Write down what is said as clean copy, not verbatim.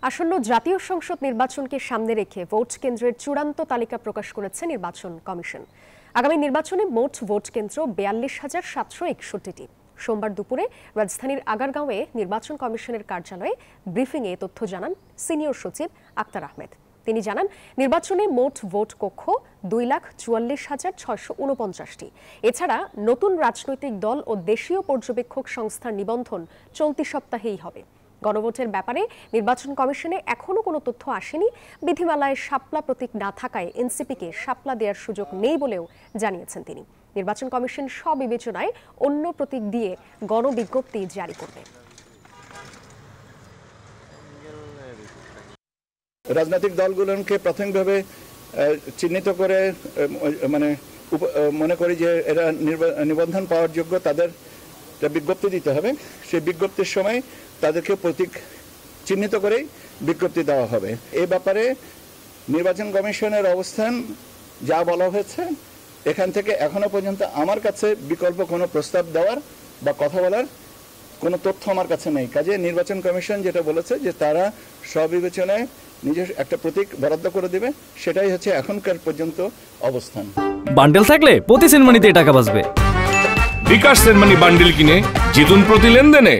আসন্ন জাতীয় সংসদ নির্বাচনকে সামনে রেখে ভোট কেন্দ্রের চূড়ান্ত তালিকা প্রকাশ করেছে নির্বাচন কমিশন। আগামী নির্বাচনে মোট ভোট কেন্দ্র ৪২,৭৬১টি। সোমবার দুপুরে রাজধানীর আগারগাঁওয়ে নির্বাচন কমিশনের কার্যালয়ে ব্রিফিংয়ে তথ্য জানান সিনিয়র সচিব আক্তার আহমেদ। তিনি জানান, নির্বাচনে মোট ভোট কক্ষ ২,৪৪,৬৪৯টি। এছাড়া নতুন রাজনৈতিক দল ও দেশীয় পর্যবেক্ষক সংস্থার নিবন্ধন চলতি সপ্তাহেই হবে। গণভোটের ব্যাপারে নির্বাচন কমিশনে এখনো কোনো তথ্য আসেনি। বিধিমালায় শাপলা প্রতীক না থাকায় এনসিপিকে শাপলা দেওয়ার সুযোগ নেই বলেও জানিয়েছেন তিনি। নির্বাচন কমিশন স্ববিবেচনায় অন্য প্রতীক দিয়ে গণবিজ্ঞপ্তি জারি করবে। রাজনৈতিক দলগুলোকে প্রাথমিকভাবে চিহ্নিত করে মনে করি যে এরা নিবন্ধন পাওয়ার যোগ্য, তাদের বিজ্ঞপ্তি দিতে হবে। সেই বিজ্ঞপ্তির সময় তাদেরকে প্রতীক চিহ্নিত করেই বিজ্ঞপ্তি দেওয়া হবে। এই ব্যাপারে নির্বাচন কমিশনের অবস্থান যা বলা হয়েছে, এখান থেকে এখনো পর্যন্ত আমার কাছে বিকল্প কোনো প্রস্তাব দেওয়ার বা কথা বলার কোনো তথ্য আমার কাছে নেই। কাজে নির্বাচন কমিশন যেটা বলেছে যে তারা স্ববিবেচনায় নিজের একটা প্রতীক বরাদ্দ করে দিবে, সেটাই হচ্ছে এখনকার পর্যন্ত অবস্থান। বান্ডেল থাকলে প্রতি সেনমানিতে টাকা বাঁচবে। বিকাশ সেনমানি বান্ডেল কিনে জিতুন প্রতি লেনদেনে।